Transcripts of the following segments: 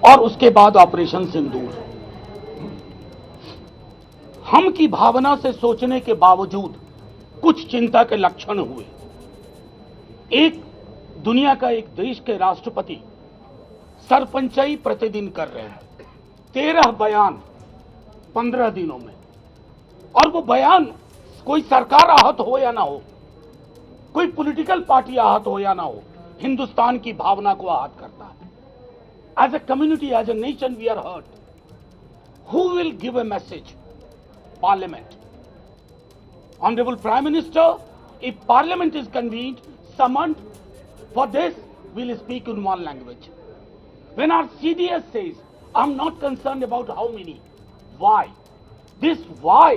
और उसके बाद ऑपरेशन सिंदूर। हम की भावना से सोचने के बावजूद कुछ चिंता के लक्षण हुए। एक दुनिया का एक देश के राष्ट्रपति सरपंचाई प्रतिदिन कर रहे हैं, 13 बयान 15 दिनों में, और वो बयान कोई सरकार आहत हो या ना हो, कोई पॉलिटिकल पार्टी आहत हो या ना हो, हिंदुस्तान की भावना को आहत करता है। As a community, as a nation, we are hurt. Who will give a message? Parliament. Honorable Prime Minister, if Parliament is convened, summoned, for this, we'll speak in one language. When our CDS says, I'm not concerned about how many, why? This why,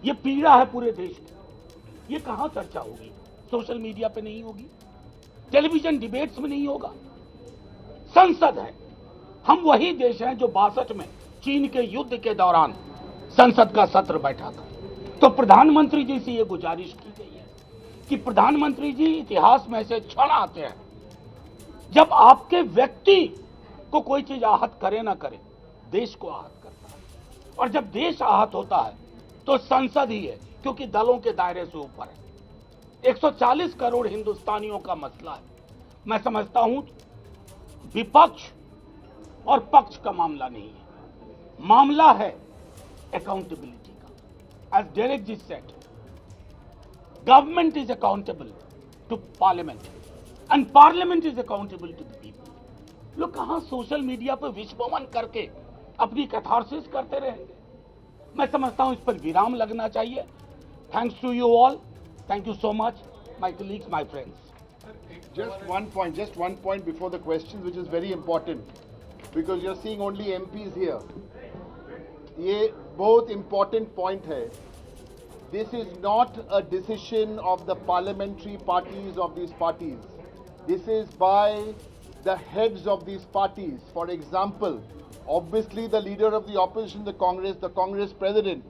ये पीड़ा है पूरे देश की। ये कहां चर्चा होगी? सोशल मीडिया पे नहीं होगी, टेलीविजन डिबेट्स में नहीं होगा। संसद है। हम वही देश हैं जो 62 में चीन के युद्ध के दौरान संसद का सत्र बैठा था। तो प्रधानमंत्री जी से यह गुजारिश की गई है कि प्रधानमंत्री जी, इतिहास में ऐसे क्षण आते हैं जब आपके व्यक्ति को कोई चीज आहत करे ना करे, देश को आहत करता है। और जब देश आहत होता है तो संसद ही है, क्योंकि दलों के दायरे से ऊपर है। 140 करोड़ हिंदुस्तानियों का मसला है। मैं समझता हूं विपक्ष और पक्ष का मामला नहीं है, मामला है accountability ka. As Derek ji said, government is accountable to parliament and parliament is accountable to the people. लोग कहां सोशल मीडिया पर विस्फोमन करके अपनी कैथारसिस करते रहेंगे? मैं समझता हूं इस पर विराम लगना चाहिए। Thanks to you all, thank you so much, my colleagues, my friends. Just one point before the questions, which is very important, because you're seeing only MPs here. ये बहुत important point है. This is not a decision of the parliamentary parties of these parties. This is by the heads of these parties. For example, obviously the leader of the opposition, the Congress president,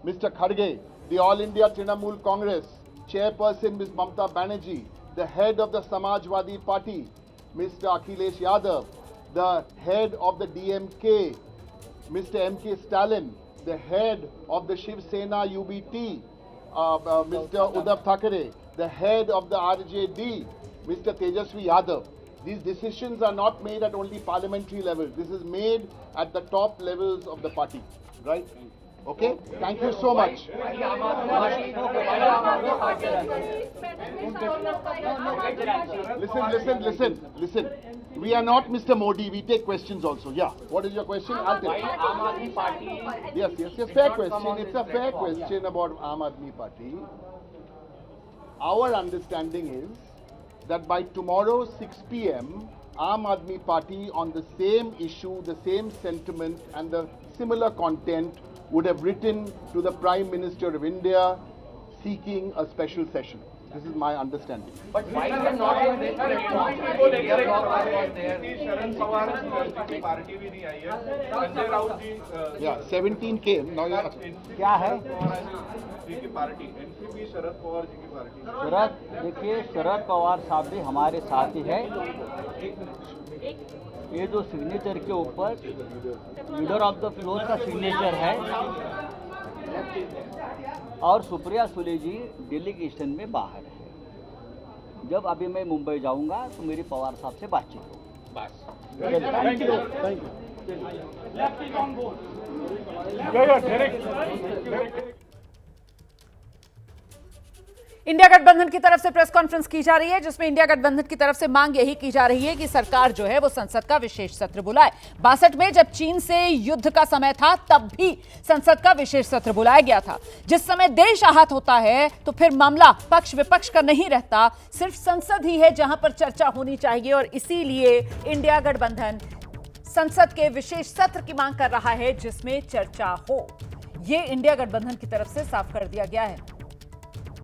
Mr. Kharge, the All India Trinamool Congress chairperson, Ms. Mamata Banerjee, the head of the Samajwadi Party, Mr. Akhilesh Yadav, the head of the DMK, Mr. M.K. Stalin, the head of the Shiv Sena UBT, Mr. Uddhav Thackeray, the head of the RJD, Mr. Tejasvi Yadav. These decisions are not made at only parliamentary level. This is made at the top levels of the party, right? Okay? Thank you so much. Listen. We are not Mr. Modi. We take questions also. Yeah. What is your question? I'll take it. Yes. Fair question. It's a fair question about Aam Aadmi Party. Our understanding is that by tomorrow 6 p.m, Aam Aadmi Party on the same issue, the same sentiment and the similar content would have written to the Prime Minister of India seeking a special session. This is my understanding. But why you are not doing this? Sharan Pawar की party भी नहीं आई है, संजय राउत जी, Yeah, 17 came. Now you are... क्या है? जी की party, NCP Sharad Pawar ji की party. देखिए, शरद पवार साहब भी हमारे साथ ही है। ये जो सिग्नेचर के ऊपर लीडर ऑफ द फ्लोर का सिग्नेचर है, और सुप्रिया सुले जी डेलीगेशन में बाहर है। जब अभी मैं मुंबई जाऊंगा तो मेरी पवार साहब से बातचीत होगी। बस। Thank you. Left is on board. India गठबंधन की तरफ से प्रेस कॉन्फ्रेंस की जा रही है, जिसमें इंडिया गठबंधन की तरफ से मांग यही की जा रही है कि सरकार जो है वो संसद का विशेष सत्र बुलाए। 62 में जब चीन से युद्ध का समय था तब भी संसद का विशेष सत्र बुलाया गया था। जिस समय देश आहत होता है तो फिर मामला पक्ष विपक्ष का नहीं रहता, सिर्फ संसद ही है जहां पर चर्चा होनी चाहिए। और इसीलिए इंडिया गठबंधन संसद के विशेष सत्र की मांग कर रहा है जिसमें चर्चा हो। यह इंडिया गठबंधन की तरफ से साफ कर दिया गया है।